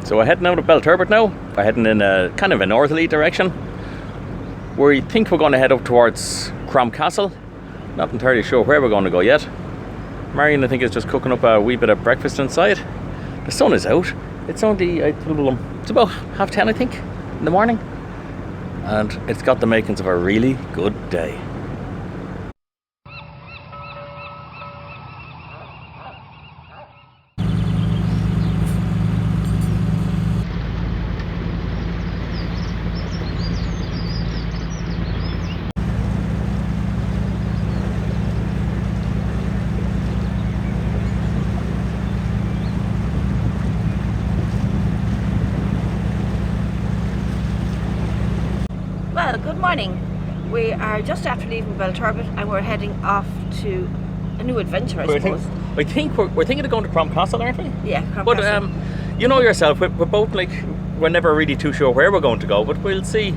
So we're heading out of Belturbet now. We're heading in a kind of a northerly direction. We think we're going to head up towards Crom Castle. Not entirely sure where we're going to go yet. Marion, I think, is just cooking up a wee bit of breakfast inside. The sun is out. It's only, it's about 10:30, I think, in the morning. And it's got the makings of a really good day. Well, good morning. We are just after leaving Belturbet and we're heading off to a new adventure, I suppose. I think we're thinking of going to Crom Castle, aren't we? Yeah, Crom Castle. You know yourself, we're both we're never really too sure where we're going to go, but we'll see.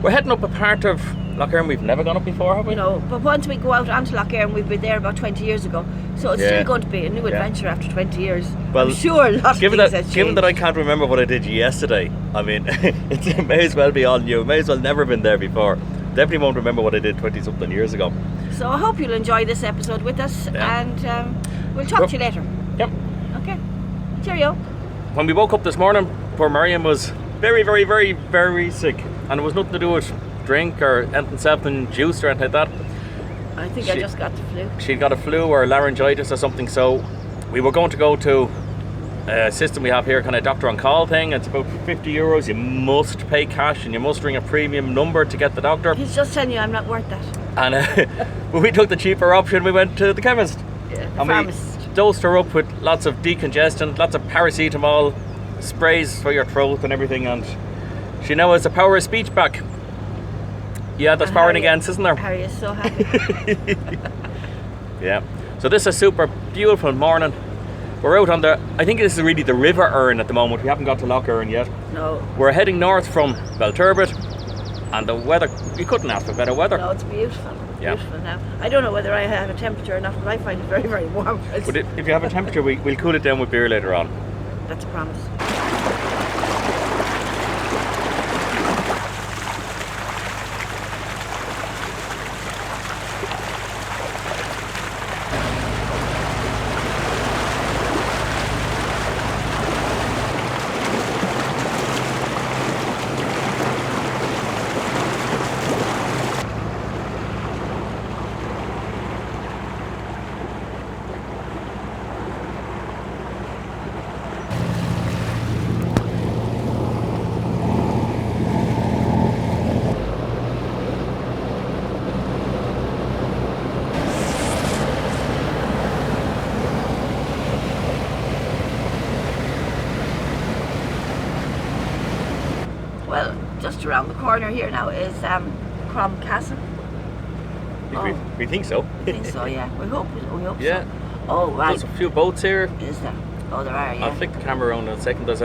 We're heading up a part of Lough Erne we've never gone up before, have we? No, but once we go out onto Lough Erne, we've been there about 20 years ago, so it's still going to be a new adventure after 20 years. Well, I'm sure a lot of things have changed. Given that I can't remember what I did yesterday, I mean, it may as well be all new. It may as well never been there before. Definitely won't remember what I did 20 something years ago. So I hope you'll enjoy this episode with us, and we'll talk to you later. Yep. Okay. Cheerio. When we woke up this morning, poor Marion was very, very, very, very sick, and it was nothing to do with drink or anything, juice or anything like that. I think I just got the flu. She'd got a flu or laryngitis or something, so we were going to go to a system we have here, kind of doctor on call thing. It's about €50. You must pay cash and you must ring a premium number to get the doctor. He's just telling you I'm not worth that. And when we took the cheaper option, we went to the chemist. Yeah, the and pharmacist. We dosed her up with lots of decongestant, lots of paracetamol, sprays for your throat and everything, and she now has the power of speech back. Yeah, that's power and against, isn't there? Harry is so happy. Yeah. So this is a super beautiful morning. We're out on I think this is really the River Erne at the moment. We haven't got to Lough Erne yet. No. We're heading north from Belturbet, and the weather, you couldn't ask for better weather. No, it's beautiful. Yeah. Beautiful now. I don't know whether I have a temperature or not, but I find it very, very warm. But if you have a temperature, we'll cool it down with beer later on. That's a promise. Well, just around the corner here now is Crom Castle. We think so. I think so, yeah. We hope Yeah. so. Oh, wow. There's a few boats here. Is there? Oh, there are, yeah. I'll flick the camera around in a second. There's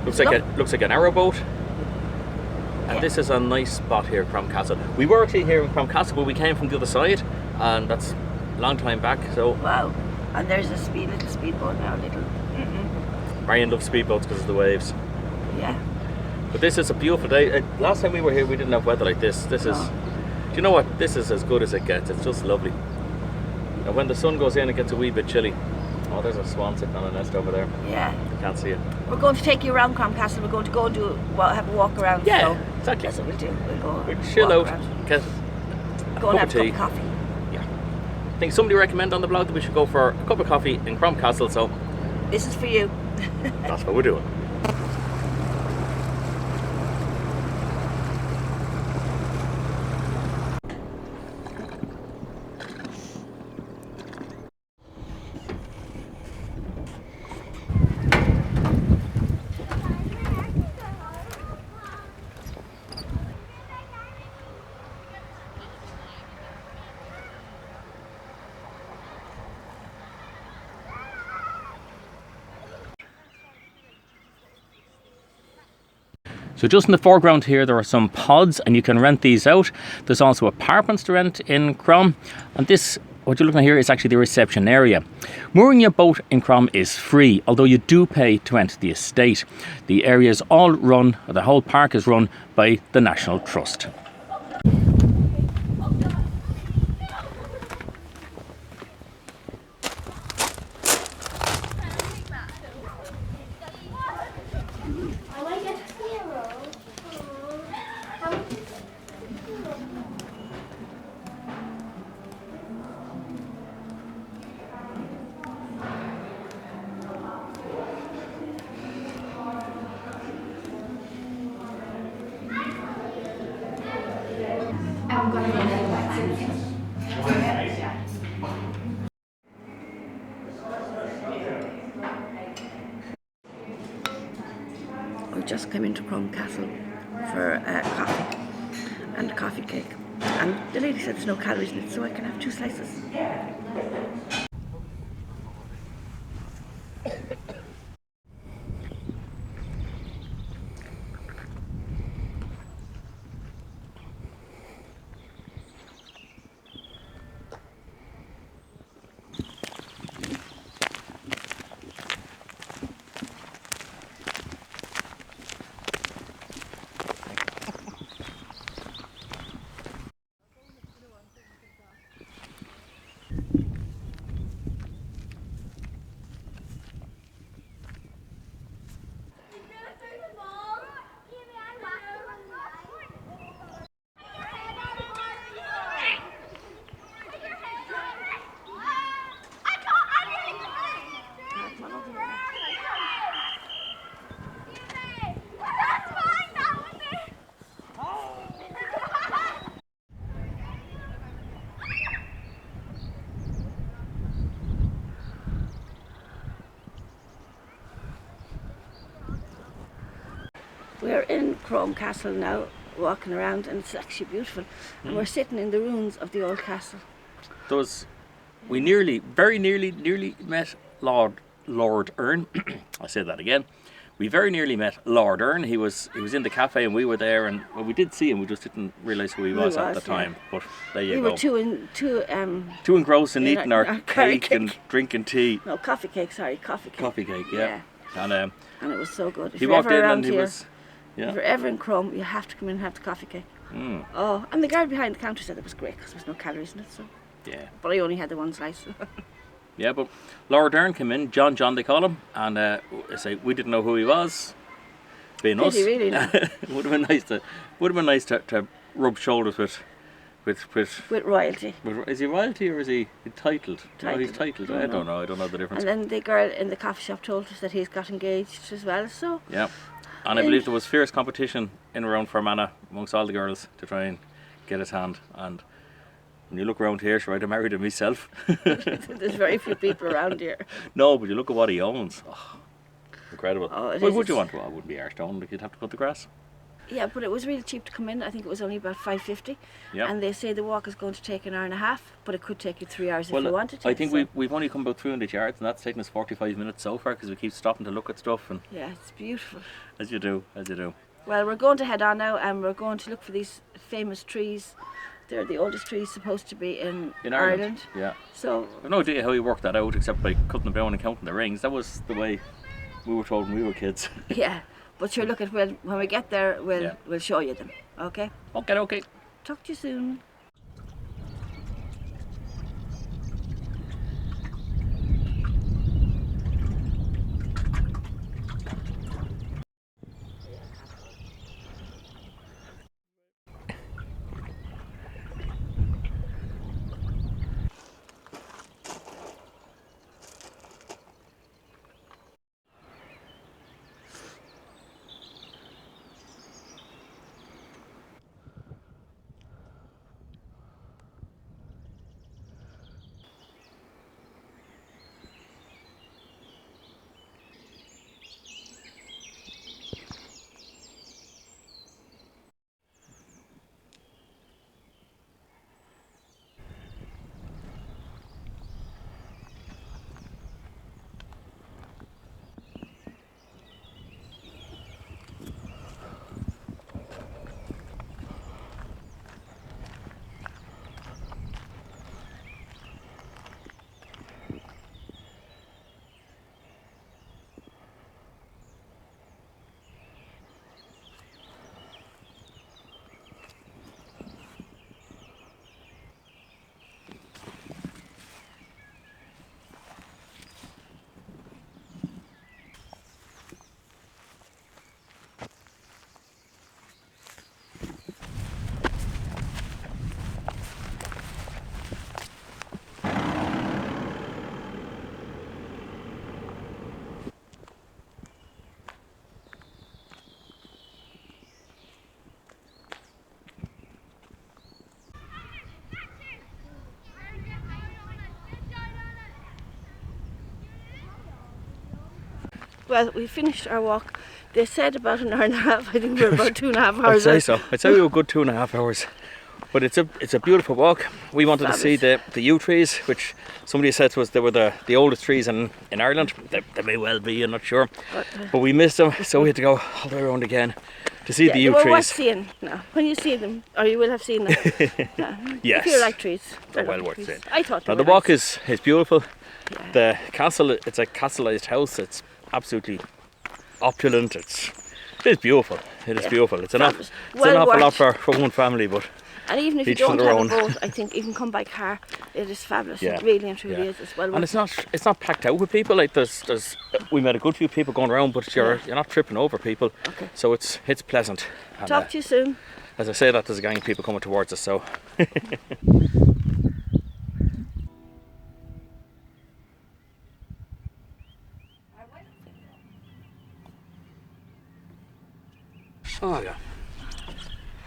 looks like an arrow boat. And this is a nice spot here, Crom Castle. We were actually here in Crom Castle, but we came from the other side, and that's a long time back. So wow. And there's a little speedboat now, Marion loves speedboats because of the waves. Yeah. But this is a beautiful day. Last time we were here, we didn't have weather like this. Do you know what? This is as good as it gets. It's just lovely. And when the sun goes in, it gets a wee bit chilly. Oh, there's a swan sitting on a nest over there. Yeah. You can't see it. We're going to take you around Crom Castle. We're going to go and have a walk around. Yeah, so exactly. That's what we'll do. We'll chill out, get go and have a cup of coffee. Yeah. I think somebody recommended on the blog that we should go for a cup of coffee in Crom Castle, so this is for you. That's what we're doing. So just in the foreground here, there are some pods and you can rent these out. There's also apartments to rent in Crom. And this what you're looking at here is actually the reception area. Mooring your boat in Crom is free, although you do pay to enter the estate. The area is all run, or the whole park is run by the National Trust. We just came into Crom Castle for coffee and a coffee cake. And the lady said there's no calories in it, so I can have 2 slices. We're in Crom Castle now, walking around, and it's actually beautiful. And we're sitting in the ruins of the old castle. We very nearly met Lord Erne. I'll say that again. We very nearly met Lord Erne. He was in the cafe and we were there, and well, we did see him. We just didn't realise who he was at the time. But there you go. We were too engrossed in eating our cake and drinking tea. No, coffee cake. Sorry, coffee cake. Coffee cake, yeah. And it was so good. If he you're walked ever in around and he here, was. Yeah. If you're ever in Crom, you have to come in and have the coffee cake. Mm. Oh, and the guard behind the counter said it was great because there was no calories in it. So. Yeah. But I only had the 1 slice. Yeah, but Lord Erne came in, Jon Jon they call him, and we didn't know who he was. Being us, really not. would have been nice to rub shoulders with royalty. Is he royalty or is he entitled? Titled. No, he's titled. I don't know. I don't know the difference. And then the girl in the coffee shop told us that he's got engaged as well. So yeah, and I believe there was fierce competition in around Fermanagh amongst all the girls to try and get his hand. And when you look around here, sure, I'd have married him myself. There's very few people around here. No, but you look at what he owns. Oh, incredible. Oh, Why would you want to? I wouldn't be arsed on, but you'd have to cut the grass. Yeah, but it was really cheap to come in. I think it was only about $5.50. Yep. And they say the walk is going to take 1.5 hours, but it could take you 3 hours if you wanted to. I think we've only come about 300 yards, and that's taken us 45 minutes so far because we keep stopping to look at stuff. And yeah, it's beautiful. As you do. Well, we're going to head on now, and we're going to look for these famous trees. They're the oldest trees supposed to be in Ireland. Yeah. So I've no idea how he worked that out, except by cutting them down and counting the rings. That was the way we were told when we were kids. Yeah. But sure, look at when we get there, we'll show you them. Okay. Okay. Talk to you soon. Well, we finished our walk. They said about an hour and a half. I think we were about 2.5 hours. I'd say so. I'd say we were a good 2.5 hours. But it's a beautiful walk. We wanted to see the yew trees, which somebody said to us they were the oldest trees in Ireland. They may well be, I'm not sure. But we missed them, so we had to go all the way around again to see the yew trees. They were worth seeing now. When you see them, or you will have seen them. Yes. If you like trees, they're well worth seeing. I thought now, the walk is beautiful. Yeah. The castle, it's a castleized house. It's absolutely opulent. It is beautiful. It is beautiful. It's an awful lot for one family, but. And even if you don't have a boat, I think you can come by car. It is fabulous. It really and truly is. It's well worth. And it's not packed out with people. Like we met a good few people going around, but you're not tripping over people. Okay. So it's pleasant. And, talk to you soon. As I say that, there's a gang of people coming towards us. So. Oh yeah.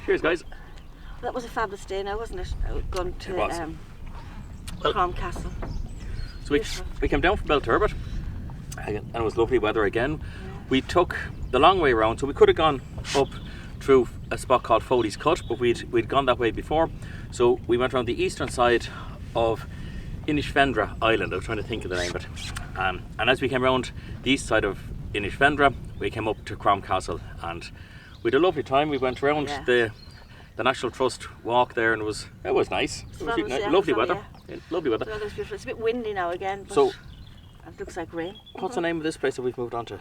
Cheers, guys. That was a fabulous day now, wasn't it? Going to Crom Castle. So we came down from Belturbet and it was lovely weather again. Yeah. We took the long way around, so we could have gone up through a spot called Foley's Cut, but we'd gone that way before. So we went around the eastern side of Inishvendra Island. I was trying to think of the name of it. And as we came around the east side of Inishvendra, we came up to Crom Castle and we had a lovely time. We went around the National Trust walk there, and it was nice. It was lovely weather. Yeah, lovely weather. It's a bit windy now again, but so it looks like rain. What's the name of this place that we've moved on to?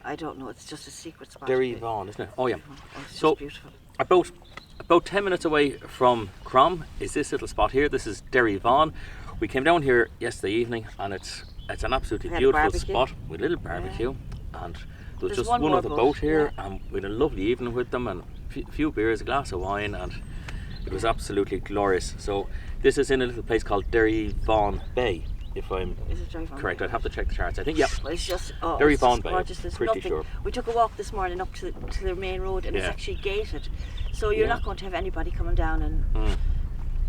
I don't know. It's just a secret spot. Derry Vaughan, isn't it? Oh yeah. Oh, it's so beautiful. About 10 minutes away from Crom is this little spot here. This is Derry Vaughan. We came down here yesterday evening, and it's an absolutely beautiful spot with a little barbecue, and there was just one other boat here, and we had a lovely evening with them, and a few beers, a glass of wine, and it was absolutely glorious. So this is in a little place called Derry Vaughan Bay, if I'm correct. I'd have to check the charts. I think, yeah. Well, it's just Derry Vaughan Bay. Pretty sure. We took a walk this morning up to the main road, and it's actually gated, so you're not going to have anybody coming down and.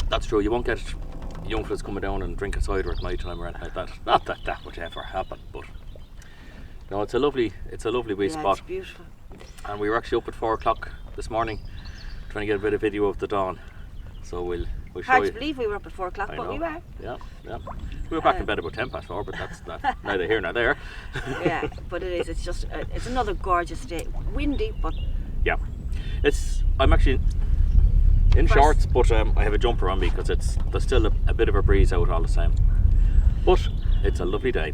That's true. You won't get young fellas coming down and drink a cider at night time or anything like that. Not that that would ever happen, but no, it's a lovely wee spot. It's beautiful. And we were actually up at 4 o'clock this morning trying to get a bit of video of the dawn. So we'll show you. Hard to believe we were up at 4 o'clock, but we were. Yeah. We were back in bed about 4:10, but that's neither here nor there. Yeah, but it is. It's just it's another gorgeous day. Windy, but yeah. I'm actually in shorts, but I have a jumper on me because there's still a bit of a breeze out all the same. But it's a lovely day.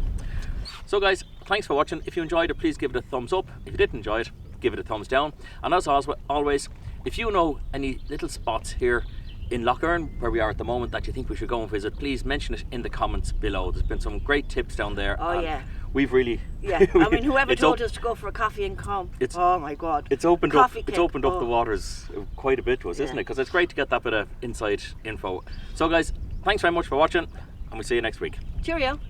So guys, thanks for watching. If you enjoyed it, please give it a thumbs up. If you didn't enjoy it, give it a thumbs down. And as always, if you know any little spots here in Lough Erne, where we are at the moment, that you think we should go and visit, please mention it in the comments below. There's been some great tips down there. Oh yeah. We've really... Yeah, I mean, whoever told us to go for a coffee in Crom, oh my God. It's opened up the waters quite a bit to us, isn't it? Because it's great to get that bit of inside info. So guys, thanks very much for watching, and we'll see you next week. Cheerio.